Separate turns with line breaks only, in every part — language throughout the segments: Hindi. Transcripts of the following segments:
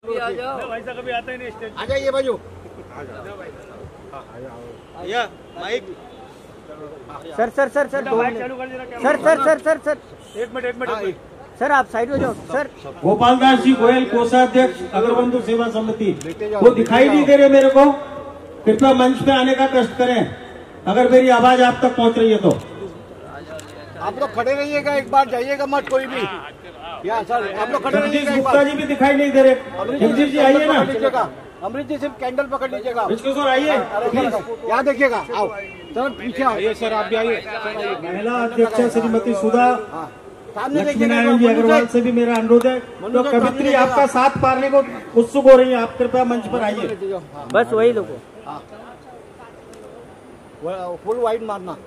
भाई साहब कभी आता ही नहीं स्टेज।
आ जाइए बाजू।
भैया mic.
Sir sir sir sir
चालू कर देना।
Sir sir sir sir sir
एक मिनट
सर आप साइड हो जाओ सर।
गोपाल दास जी गोयल कोषाध्यक्ष अग्रबंधु सेवा समिति, वो दिखाई नहीं दे रहे मेरे को। कृपया मंच पे आने का कष्ट करें अगर मेरी आवाज आप तक पहुंच रही है तो।
आप लोग खड़े रहिएगा, एक बार जाइएगा मत कोई भी। या सर आप लोग खड़े रहिएगा।
गुप्ता जी भी दिखाई नहीं दे रहे। जगदीश जी आइए ना।
अमृत जी सिर्फ कैंडल पकड़ लीजिएगा।
सर आइए
यहाँ देखिएगा। आओ सर पीछे आओ। ये सर आप भी आइए।
महिला अध्यक्षा श्रीमती सुधा
सामने
लक्ष्मीनारायण जी अग्रवाल से भी मेरा अनुरोध है। तो कवित्री आपका साथ पारने को उत्सुक हो रही है, आप कृपया मंच पर आइए।
बस वही लोगों
फुल वाइड मारना।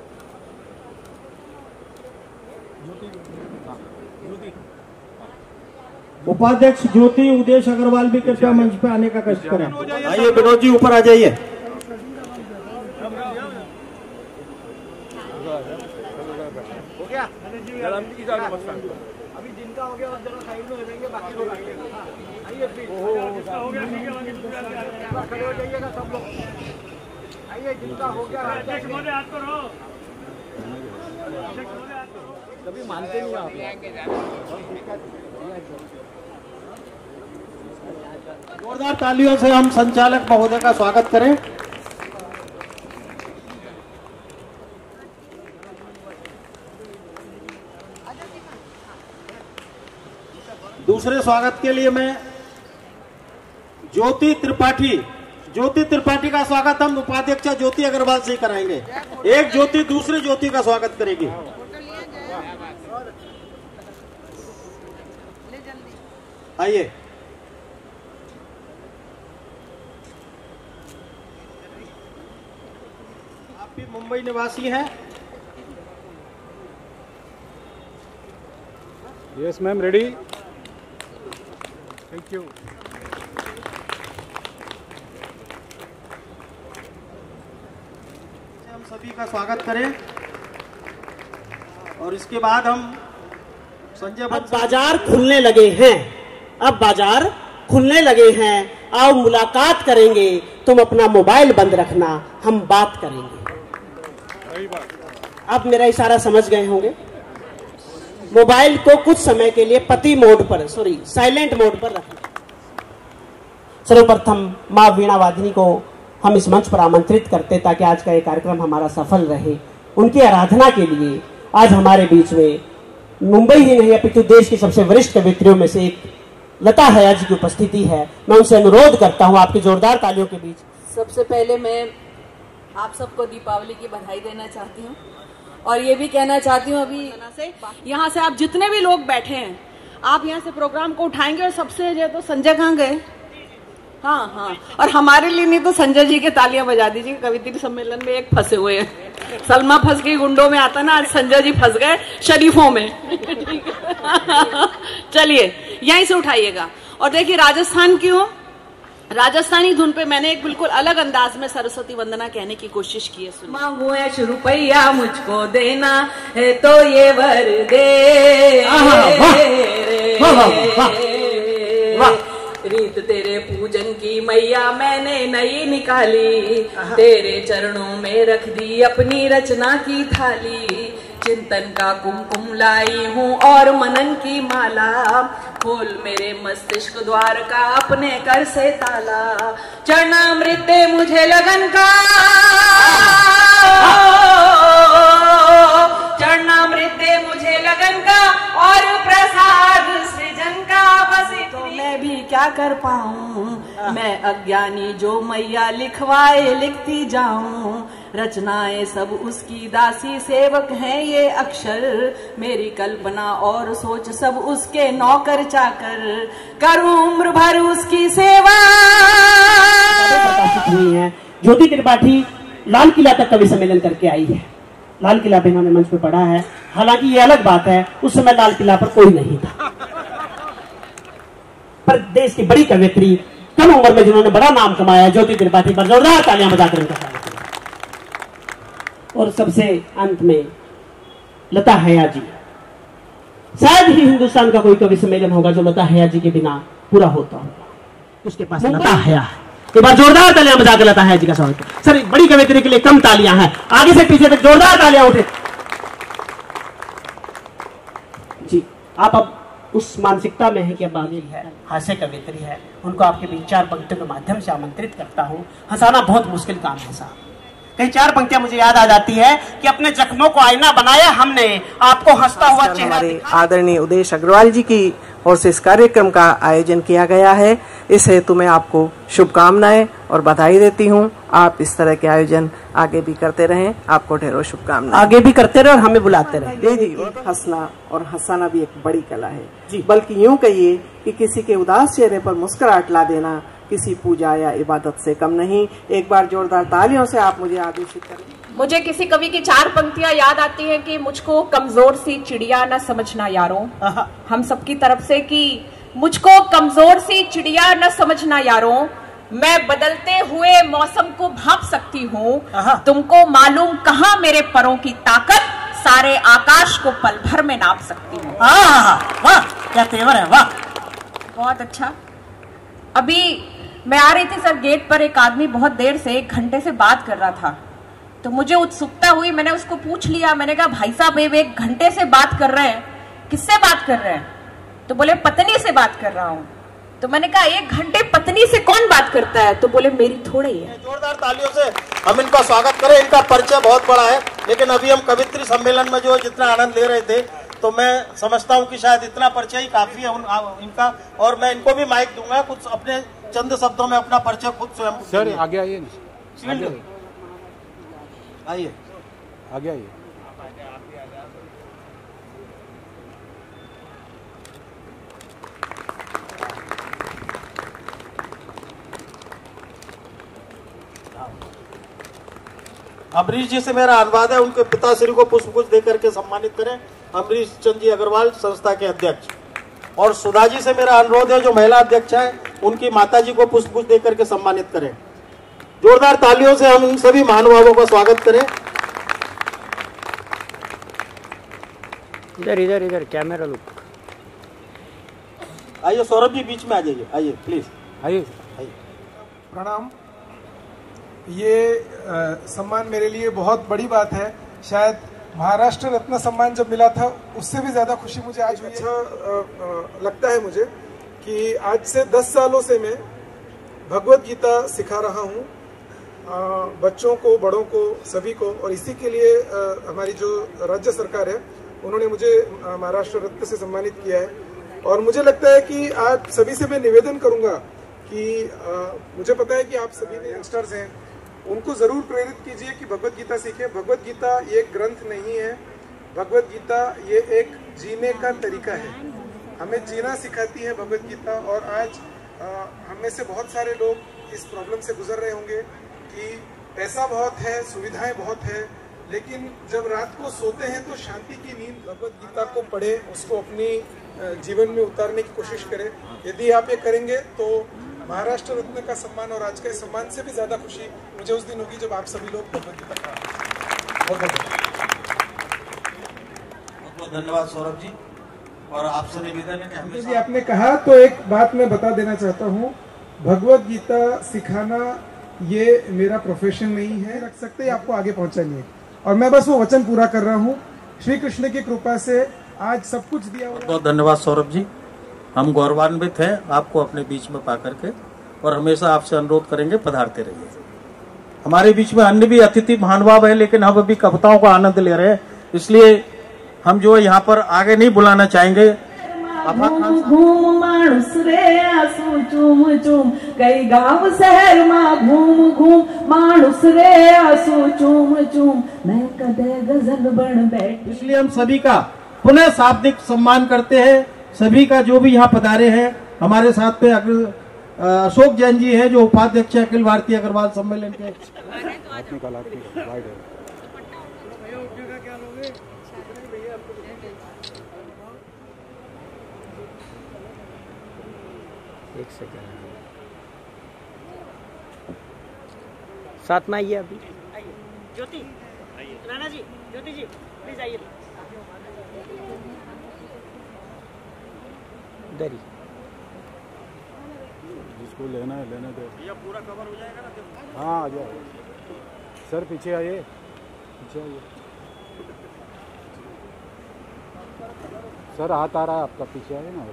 उपाध्यक्ष ज्योति उदेश अग्रवाल भी कृपया मंच पे आने का कष्ट करें। आइए विनोद जी ऊपर आ जाइए।
हो गया अभी जिनका हो गया और जरा साइड में रहेंगे, बाकी लोग आइए प्लीज।
हो गया ठीक है।
खड़े हो जाइएगा सब लोग। आइए जिनका हो गया।
हाथ करो।
कभी मानते नहीं आप।
जोरदार तालियों से हम संचालक महोदय का स्वागत करें। दूसरे स्वागत के लिए मैं ज्योति त्रिपाठी का स्वागत हम उपाध्यक्ष ज्योति अग्रवाल से कराएंगे। एक ज्योति दूसरे ज्योति का स्वागत करेगी। आइए। आप भी मुंबई निवासी हैं?
Yes ma'am ready. Thank you.
हम सभी का स्वागत करें और इसके बाद हम संजय।
अब बाजार खुलने लगे हैं, अब बाजार खुलने लगे हैं। आओ मुलाकात करेंगे, तुम अपना मोबाइल बंद रखना, हम बात करेंगे। अब मेरा इशारा समझ गए होंगे। मोबाइल को कुछ समय के लिए साइलेंट मोड पर रखना। सर्वप्रथम माँ वीणा वादिनी को हम इस मंच पर आमंत्रित करते ताकि आज का ये कार्यक्रम हमारा सफल रहे। उनकी आराधना के लिए आज हमारे बीच में मुंबई ही नहीं अपितु देश की सबसे वरिष्ठ कवित्रियों में से एक लता हया जी की उपस्थिति है। मैं उनसे अनुरोध करता हूं आपकी जोरदार तालियों के बीच।
सबसे पहले मैं आप सबको दीपावली की बधाई देना चाहती हूँ और ये भी कहना चाहती हूँ अभी यहाँ से आप जितने भी लोग बैठे हैं, आप यहाँ से प्रोग्राम को उठाएंगे और सबसे जो तो संजय कहाँ गए? हाँ, और हमारे लिए नहीं तो संजय जी के तालियां बजा दीजिए। कवित्री सम्मेलन में एक फंसे हुए हैं, सलमा फंस गई गुंडों में, आता ना, आज संजय जी फंस गए शरीफों में। चलिए यहीं से उठाइएगा। और देखिए राजस्थान की हो, राजस्थानी धुन पे मैंने एक बिल्कुल अलग अंदाज में सरस्वती वंदना कहने की कोशिश की है। मांगू ऐश रुपया मुझको देना है तो ये वर दे। रीत तेरे पूजन की मैया मैंने नई निकाली, तेरे चरणों में रख दी अपनी रचना की थाली। चिंतन का कुमकुम लाई हूँ और मनन की माला, खोल मेरे मस्तिष्क द्वार का अपने कर से ताला। चरणामृत दे मुझे लगन का, चरणामृत दे मुझे लगन का और प्रसाद सृजन का। बस तो मैं भी क्या कर पाऊँ, मैं अज्ञानी जो मैया लिखवाए लिखती जाऊं। रचनाएं सब उसकी दासी, सेवक हैं ये अक्षर, मेरी कल्पना और सोच सब उसके नौकर चाकर। करूं उम्र भर उसकी सेवा।
ज्योति त्रिपाठी लाल किला तक कवि सम्मेलन करके आई है। लाल किला पे इन्होंने मंच पे पढ़ा है। हालांकि ये अलग बात है, उस समय लाल किला पर कोई नहीं था, पर देश की बड़ी कवियत्री कम उम्र में जिन्होंने बड़ा नाम कमाया, ज्योति त्रिपाठी पर जोरदार तालियां बजाकर उनका स्वागत करें। और सबसे अंत में लता हया जी। शायद ही हिंदुस्तान का कोई कवि सम्मेलन होगा जो लता हया जी के बिना पूरा होता होगा। उसके पास लता है। एक बार जोरदार तालियां बजा के लता है जी का स्वागत। सर बड़ी कवित्री के लिए कम तालियां हैं, आगे से पीछे तक जोरदार तालियां उठे जी। आप अब उस मानसिकता में है कि अब आगे है हास्य कवित्री है, उनको आपके बीच 4 पंक्तियों के माध्यम से आमंत्रित करता हूं। हंसाना बहुत मुश्किल काम है साहब। कई 4 पंक्तियां मुझे याद आ जाती है कि अपने जख्मों को आईना बनाया हमने, आपको हंसता हुआ चेहरा
हमारे आदरणीय उदेश अग्रवाल जी की ओर से इस कार्यक्रम का आयोजन किया गया है। इस हेतु मैं आपको शुभकामनाएं और बधाई देती हूं। आप इस तरह के आयोजन आगे भी करते रहें, आपको ढेरों शुभकामनाएं।
आगे भी करते रहे और हमें बुलाते रहे।
जी, हंसना और हंसाना भी एक बड़ी कला है जी। बल्कि यूं कहिए कि किसी के उदास चेहरे पर मुस्कुराहट ला देना किसी पूजा या इबादत से कम नहीं। एक बार जोरदार तालियों से आप मुझे आदेशित करें।
मुझे किसी कवि की 4 पंक्तियां याद आती हैं कि मुझको कमजोर सी चिड़िया न समझना यारों, हम सबकी तरफ से कि मुझको कमजोर सी चिड़िया न समझना यारों, मैं बदलते हुए मौसम को भाप सकती हूँ, तुमको मालूम कहाँ मेरे परों की ताकत, सारे आकाश को पल भर में नाप सकती हूँ।
वाह क्या तेवर है, वाह
बहुत अच्छा। अभी मैं आ रही थी सर, गेट पर एक आदमी बहुत देर से 1 घंटे से बात कर रहा था, तो मुझे उत्सुकता हुई, मैंने उसको पूछ लिया। मैंने कहा भाई साहब 1 घंटे से बात कर रहे हैं, किससे बात कर रहे हैं? तो बोले पत्नी से बात कर रहा हूँ। तो मैंने कहा 1 घंटे पत्नी से कौन बात करता है? तो बोले मेरी थोड़ी है।
जोरदार तालियों से हम इनका स्वागत करें। इनका परिचय बहुत बड़ा है, लेकिन अभी हम कवित्री सम्मेलन में जो जितना आनंद ले रहे थे, तो मैं समझता हूं कि शायद इतना परिचय ही काफी है इनका। और मैं इनको भी माइक दूंगा, कुछ अपने चंद शब्दों में अपना परिचय खुद स्वयं।
सर आगे आइए,
आइए
आगे आइए।
अमरीश जी से मेरा अनुवाद है, उनके पिताश्री को पुष्पगुच्छ देकर के सम्मानित करें। अमरीश चंद जी अग्रवाल संस्था के अध्यक्ष। और सुधा जी से मेरा अनुरोध है, जो महिला अध्यक्ष है, उनकी माता जी को पुष्पगुच्छ देकर के सम्मानित करें। जोरदार तालियों से हम इन सभी महानुभावों का स्वागत करें।
इधर इधर इधर कैमरा लुक।
आइए सौरभ जी बीच में आ जाइए, आइए प्लीज
आइए।
प्रणाम। ये सम्मान मेरे लिए बहुत बड़ी बात है। शायद महाराष्ट्र रत्न सम्मान जब मिला था उससे भी ज्यादा खुशी मुझे आज हुई। अच्छा लगता है मुझे कि आज से 10 सालों से मैं भगवत गीता सिखा रहा हूँ बच्चों को, बड़ों को, सभी को। और इसी के लिए हमारी जो राज्य सरकार है उन्होंने मुझे महाराष्ट्र रत्न से सम्मानित किया है। और मुझे लगता है कि आज सभी से मैं निवेदन करूंगा कि मुझे पता है कि आप सभी यंगस्टर्स हैं, उनको जरूर प्रेरित कीजिए कि भगवत गीता सीखें। भगवत गीता ये ग्रंथ नहीं है, भगवत गीता ये एक जीने का तरीका है, हमें जीना सिखाती है भगवत गीता। और आज हम में से बहुत सारे लोग इस प्रॉब्लम से गुजर रहे होंगे कि पैसा बहुत है, सुविधाएं बहुत है, लेकिन जब रात को सोते हैं तो शांति की नींद। भगवत गीता को पढ़ें, उसको अपनी जीवन में उतारने की कोशिश करें। यदि आप ये करेंगे तो महाराष्ट्र रत्न का सम्मान और आज के सम्मान से भी ज्यादा खुशी मुझे उस दिन होगी जब आप सभी लोग भगवत गीता का। बहुत
बहुत धन्यवाद सौरभ जी। और आपसे निवेदन है कि हमेशा
जी आपने कहा तो एक बात मैं बता देना चाहता हूँ, भगवत गीता सिखाना ये मेरा प्रोफेशन नहीं है, रख सकते आपको आगे पहुंचानी है। और मैं बस वो वचन पूरा कर रहा हूँ। श्री कृष्ण की कृपा से आज सब कुछ दिया हुआ।
बहुत धन्यवाद सौरभ जी। हम गौरवान्वित हैं आपको अपने बीच में पा करके, और हमेशा आपसे अनुरोध करेंगे पधारते रहिए। हमारे बीच में अन्य भी अतिथि महानुभाव है, लेकिन हम अभी कविताओं का आनंद ले रहे हैं, इसलिए हम जो है यहाँ पर आगे नहीं बुलाना चाहेंगे।
घूम मानुस रे आसू चूम चूम, कई गांव शहर में घूम घूम मानुस रे आसू चूम चूम, मैं कदे गजल बन बैठ।
इसलिए हम सभी का पुनः शाब्दिक सम्मान करते हैं। सभी का जो भी यहाँ पधारे हैं, हमारे साथ में अशोक जैन जी हैं जो उपाध्यक्ष अखिल भारतीय अग्रवाल सम्मेलन के।
एक सेकंड साथ में आइए। अभी
ज्योति राणा जी, ज्योति जी प्लीज आइए।
इधर ही
इसको लेना है, लेने दो।
भैया पूरा कवर हो जाएगा ना?
हाँ आ जाओ सर, पीछे आइए, पीछे आइए सर, हाथ आ रहा है आपका, पीछे आइए ना।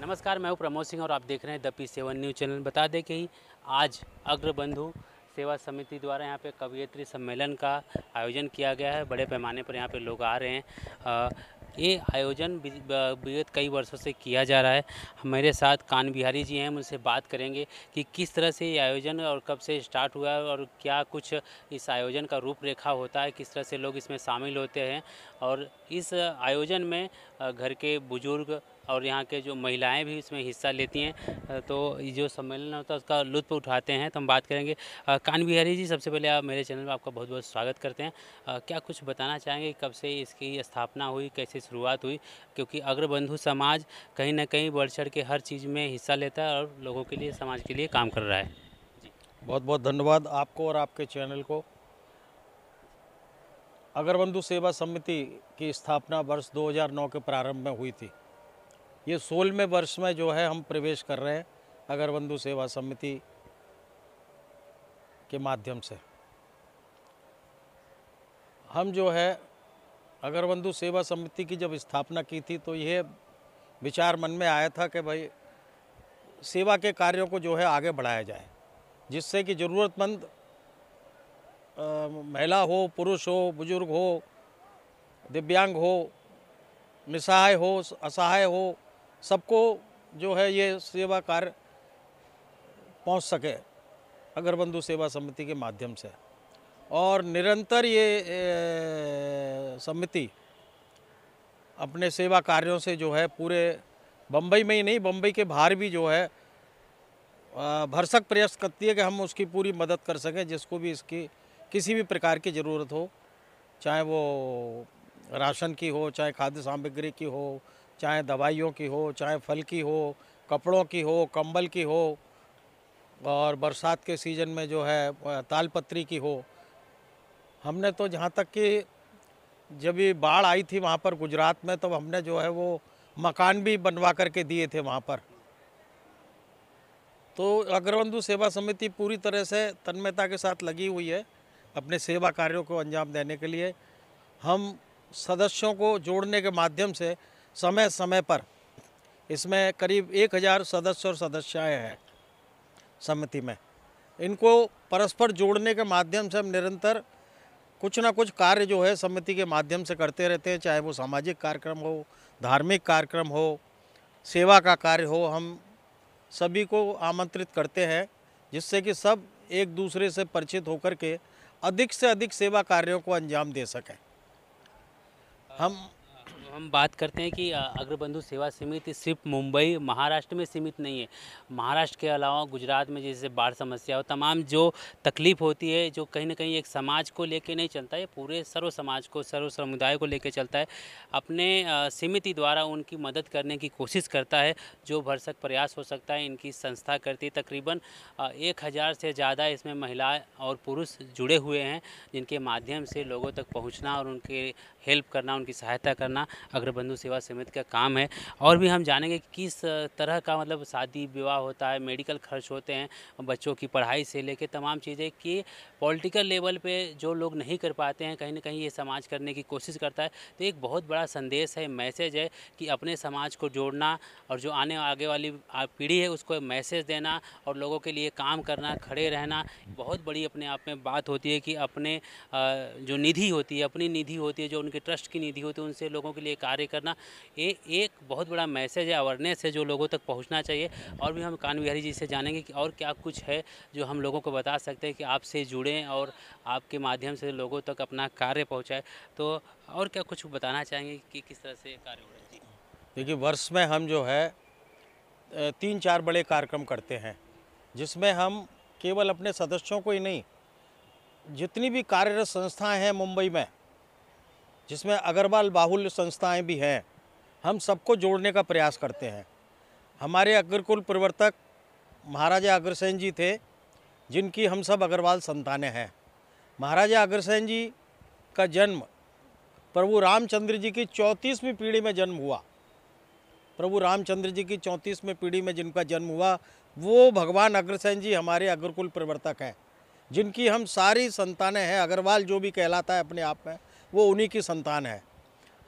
नमस्कार, मैं हूं प्रमोद सिंह और आप देख रहे हैं द P7 न्यूज़ चैनल। बता दें कि आज अग्रबंधु सेवा समिति द्वारा यहाँ पे कवयित्री सम्मेलन का आयोजन किया गया है। बड़े पैमाने पर यहाँ पे लोग आ रहे हैं। ये आयोजन विगत कई वर्षों से किया जा रहा है। हमारे साथ कान बिहारी जी हैं, हम उनसे बात करेंगे कि किस तरह से ये आयोजन और कब से स्टार्ट हुआ है और क्या कुछ इस आयोजन का रूपरेखा होता है, किस तरह से लोग इसमें शामिल होते हैं और इस आयोजन में घर के बुजुर्ग और यहाँ के जो महिलाएं भी इसमें हिस्सा लेती हैं, तो ये जो सम्मेलन होता है उसका लुत्फ़ उठाते हैं। तो हम बात करेंगे। कान बिहारी जी, सबसे पहले आप मेरे चैनल में आपका बहुत बहुत स्वागत करते हैं। क्या कुछ बताना चाहेंगे कब से इसकी स्थापना हुई, कैसे शुरुआत हुई? क्योंकि अग्रबंधु समाज कहीं ना कहीं बढ़ चढ़ के हर चीज़ में हिस्सा लेता है और लोगों के लिए, समाज के लिए काम कर रहा है। जी,
बहुत बहुत धन्यवाद आपको और आपके चैनल को। अग्रबंधु सेवा समिति की स्थापना वर्ष 2009 के प्रारंभ में हुई थी। ये 16वें वर्ष में जो है हम प्रवेश कर रहे हैं अग्रबंधु सेवा समिति के माध्यम से। हम जो है अग्रबंधु सेवा समिति की जब स्थापना की थी तो यह विचार मन में आया था कि भाई सेवा के कार्यों को जो है आगे बढ़ाया जाए, जिससे कि ज़रूरतमंद महिला हो, पुरुष हो, बुजुर्ग हो, दिव्यांग हो, निसहाय हो, असहाय हो, सबको जो है ये सेवा कार्य पहुंच सके अग्रबंधु सेवा समिति के माध्यम से। और निरंतर ये समिति अपने सेवा कार्यों से जो है पूरे बम्बई में ही नहीं, बम्बई के बाहर भी जो है भरसक प्रयास करती है कि हम उसकी पूरी मदद कर सकें, जिसको भी इसकी किसी भी प्रकार की ज़रूरत हो, चाहे वो राशन की हो, चाहे खाद्य सामग्री की हो, चाहे दवाइयों की हो, चाहे फल की हो, कपड़ों की हो, कंबल की हो, और बरसात के सीज़न में जो है तालपत्री की हो। हमने तो जहाँ तक कि जब ये बाढ़ आई थी वहाँ पर गुजरात में, तो हमने जो है वो मकान भी बनवा करके दिए थे वहाँ पर। तो अग्रबंधु सेवा समिति पूरी तरह से तन्मयता के साथ लगी हुई है अपने सेवा कार्यों को अंजाम देने के लिए। हम सदस्यों को जोड़ने के माध्यम से समय समय पर, इसमें करीब 1000 सदस्य और सदस्याएँ हैं समिति में, इनको परस्पर जोड़ने के माध्यम से हम निरंतर कुछ ना कुछ कार्य जो है समिति के माध्यम से करते रहते हैं, चाहे वो सामाजिक कार्यक्रम हो, धार्मिक कार्यक्रम हो, सेवा का कार्य हो। हम सभी को आमंत्रित करते हैं जिससे कि सब एक दूसरे से परिचित होकर के अधिक से अधिक सेवा कार्यों को अंजाम दे सकें।
हम बात करते हैं कि अग्रबंधु सेवा समिति सिर्फ मुंबई महाराष्ट्र में सीमित नहीं है। महाराष्ट्र के अलावा गुजरात में जैसे बाढ़ समस्या हो, तमाम जो तकलीफ़ होती है, जो कहीं ना कहीं एक समाज को लेके नहीं चलता है, पूरे सर्व समाज को, सर्व समुदाय को लेके चलता है। अपने समिति द्वारा उनकी मदद करने की कोशिश करता है, जो भरसक प्रयास हो सकता है इनकी संस्था करती है। तकरीबन 1000 से ज़्यादा इसमें महिलाएँ और पुरुष जुड़े हुए हैं, जिनके माध्यम से लोगों तक पहुँचना और उनके हेल्प करना, उनकी सहायता करना अग्रबंधु सेवा समिति का काम है। और भी हम जानेंगे कि किस तरह का मतलब शादी विवाह होता है, मेडिकल खर्च होते हैं, बच्चों की पढ़ाई से लेकर तमाम चीज़ें कि पॉलिटिकल लेवल पे जो लोग नहीं कर पाते हैं, कहीं ना कहीं ये समाज करने की कोशिश करता है। तो एक बहुत बड़ा संदेश है, मैसेज है कि अपने समाज को जोड़ना और जो आगे वाली पीढ़ी है उसको मैसेज देना और लोगों के लिए काम करना, खड़े रहना, बहुत बड़ी अपने आप में बात होती है कि अपने जो निधि होती है, अपनी निधि होती है, जो उनके ट्रस्ट की निधि होती है, उनसे लोगों के लिए कार्य करना, ये एक बहुत बड़ा मैसेज है, अवेयरनेस है जो लोगों तक पहुंचना चाहिए। और भी हम कान बिहारी जी से जानेंगे कि और क्या कुछ है जो हम लोगों को बता सकते हैं कि आपसे जुड़ें और आपके माध्यम से लोगों तक अपना कार्य पहुंचाए। तो और क्या कुछ बताना चाहेंगे कि किस तरह से कार्य हो रहा है?
देखिए, वर्ष में हम जो है 3-4 बड़े कार्यक्रम करते हैं, जिसमें हम केवल अपने सदस्यों को ही नहीं, जितनी भी कार्यरत संस्थाएं हैं मुंबई में, जिसमें अग्रवाल बाहुल्य संस्थाएं भी हैं, हम सबको जोड़ने का प्रयास करते हैं। हमारे अग्रकुल प्रवर्तक महाराजा अग्रसेन जी थे, जिनकी हम सब अग्रवाल संतानें हैं। महाराजा अग्रसेन जी का जन्म प्रभु रामचंद्र जी की 34वीं पीढ़ी में जन्म हुआ। प्रभु रामचंद्र जी की 34वीं पीढ़ी में जिनका जन्म हुआ, वो भगवान अग्रसेन जी हमारे अग्रकुल प्रवर्तक हैं, जिनकी हम सारी संतानें हैं। अग्रवाल जो भी कहलाता है अपने आप में, वो उन्हीं की संतान है।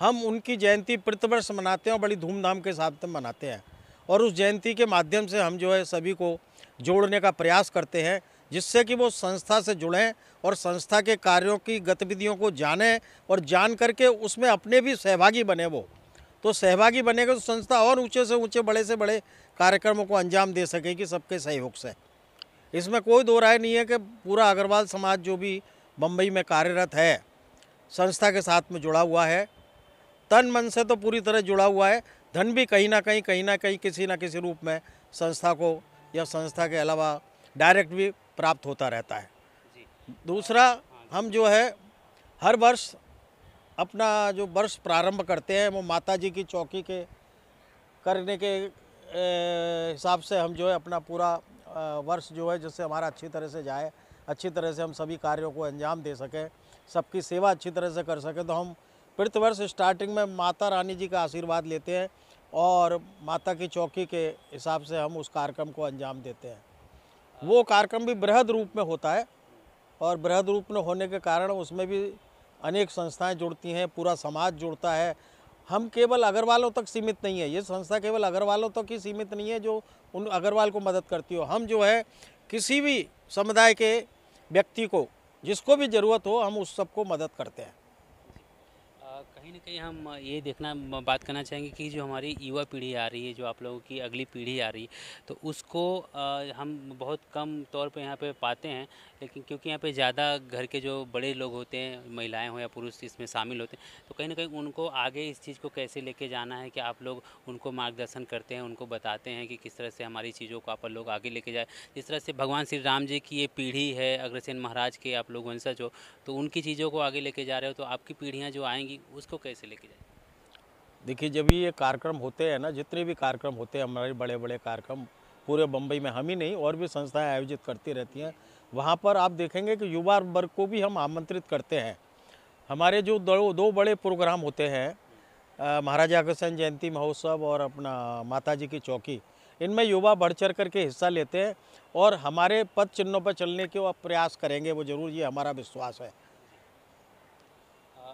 हम उनकी जयंती प्रतिवर्ष मनाते हैं और बड़ी धूमधाम के साथ में मनाते हैं, और उस जयंती के माध्यम से हम जो है सभी को जोड़ने का प्रयास करते हैं, जिससे कि वो संस्था से जुड़ें और संस्था के कार्यों की गतिविधियों को जानें और जान करके उसमें अपने भी सहभागी बने। वो तो सहभागी बनेगा तो संस्था और ऊंचे से ऊंचे, बड़े से बड़े कार्यक्रमों को अंजाम दे सकेगी सबके सहयोग से। इसमें कोई दो राय नहीं है कि पूरा अग्रवाल समाज जो भी बम्बई में कार्यरत है, संस्था के साथ में जुड़ा हुआ है, तन मन से तो पूरी तरह जुड़ा हुआ है। धन भी कहीं ना कहीं किसी न किसी रूप में संस्था को या संस्था के अलावा डायरेक्ट भी प्राप्त होता रहता है। दूसरा, हम जो है हर वर्ष अपना जो वर्ष प्रारंभ करते हैं, वो माता जी की चौकी के करने के हिसाब से हम जो है अपना पूरा वर्ष जो है, जिससे हमारा अच्छी तरह से जाए, अच्छी तरह से हम सभी कार्यों को अंजाम दे सकें, सबकी सेवा अच्छी तरह से कर सकें, तो हम प्रतिवर्ष स्टार्टिंग में माता रानी जी का आशीर्वाद लेते हैं और माता की चौकी के हिसाब से हम उस कार्यक्रम को अंजाम देते हैं। वो कार्यक्रम भी बृहद रूप में होता है, और बृहद रूप में होने के कारण उसमें भी अनेक संस्थाएं जुड़ती हैं, पूरा समाज जुड़ता है। हम केवल अग्रवालों तक सीमित नहीं है, ये संस्था केवल अग्रवालों तक ही सीमित नहीं है जो उन अग्रवाल को मदद करती हो। हम जो है किसी भी समुदाय के व्यक्ति को, जिसको भी ज़रूरत हो, हम उस सबको मदद करते हैं।
कहीं ना कहीं हम ये देखना बात करना चाहेंगे कि जो हमारी युवा पीढ़ी आ रही है, जो आप लोगों की अगली पीढ़ी आ रही है, तो उसको हम बहुत कम तौर पे यहाँ पे पाते हैं, लेकिन क्योंकि यहाँ पे ज़्यादा घर के जो बड़े लोग होते हैं, महिलाएं हो या पुरुष इसमें शामिल होते हैं, तो कहीं ना कहीं उनको आगे इस चीज़ को कैसे लेके जाना है कि आप लोग उनको मार्गदर्शन करते हैं, उनको बताते हैं कि किस तरह से हमारी चीज़ों को आप लोग आगे लेके जाए। जिस तरह से भगवान श्री राम जी की ये पीढ़ी है, अग्रसेन महाराज के आप लोग वंशज हो, तो उनकी चीज़ों को आगे लेके जा रहे हो, तो आपकी पीढ़ियाँ जो आएंगी उसको कैसे लेके जाए?
देखिए, जब ये कार्यक्रम होते हैं ना, जितने भी कार्यक्रम होते हैं हमारे बड़े बड़े कार्यक्रम पूरे बम्बई में, हम ही नहीं और भी संस्थाएं आयोजित करती रहती हैं, वहाँ पर आप देखेंगे कि युवा वर्ग को भी हम आमंत्रित करते हैं। हमारे जो दो बड़े प्रोग्राम होते हैं, महाराजा अग्रसेन जयंती महोत्सव और अपना माता जी की चौकी, इनमें युवा बढ़ चढ़ करके हिस्सा लेते हैं और हमारे पद चिन्हों पर चलने के वो प्रयास करेंगे, वो ज़रूर, ये हमारा विश्वास है।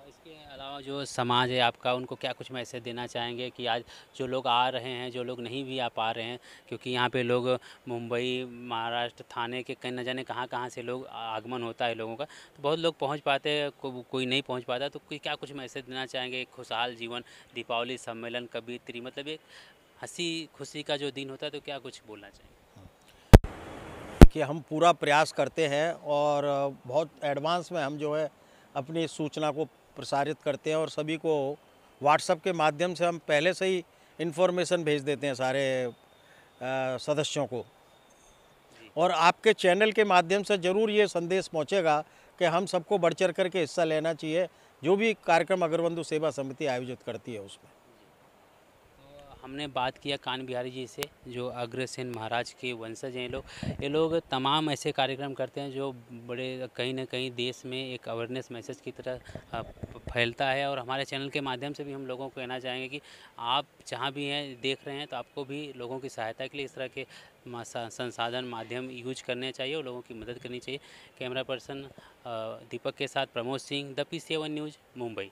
इसके अलावा जो समाज है आपका, उनको क्या कुछ मैसेज देना चाहेंगे कि आज जो लोग आ रहे हैं, जो लोग नहीं भी आ पा रहे हैं, क्योंकि यहाँ पे लोग मुंबई, महाराष्ट्र, थाने के कहीं न जाने कहाँ से लोग आगमन होता है लोगों का, तो बहुत लोग पहुँच पाते हैं, कोई नहीं पहुँच पाता, तो कोई क्या कुछ मैसेज देना चाहेंगे? खुशहाल जीवन, दीपावली, सम्मेलन, कबीरत्री, मतलब एक हंसी खुशी का जो दिन होता है, तो क्या कुछ बोलना चाहेंगे?
कि हम पूरा प्रयास करते हैं और बहुत एडवांस में हम जो है अपनी सूचना को प्रसारित करते हैं और सभी को व्हाट्सएप के माध्यम से हम पहले से ही इन्फॉर्मेशन भेज देते हैं सारे सदस्यों को, और आपके चैनल के माध्यम से ज़रूर ये संदेश पहुंचेगा कि हम सबको बढ़ चढ़ करके हिस्सा लेना चाहिए, जो भी कार्यक्रम अग्रबंधु सेवा समिति आयोजित करती है उसमें।
हमने बात किया कान बिहारी जी से, जो अग्रसेन महाराज के वंशज हैं। ये लोग तमाम ऐसे कार्यक्रम करते हैं जो बड़े कहीं ना कहीं देश में एक अवेयरनेस मैसेज की तरह फैलता है, और हमारे चैनल के माध्यम से भी हम लोगों को कहना चाहेंगे कि आप जहाँ भी हैं, देख रहे हैं, तो आपको भी लोगों की सहायता के लिए इस तरह के संसाधन माध्यम यूज करने चाहिए और लोगों की मदद करनी चाहिए। कैमरा पर्सन दीपक के साथ Pramod Singh, the P7 news, Mumbai.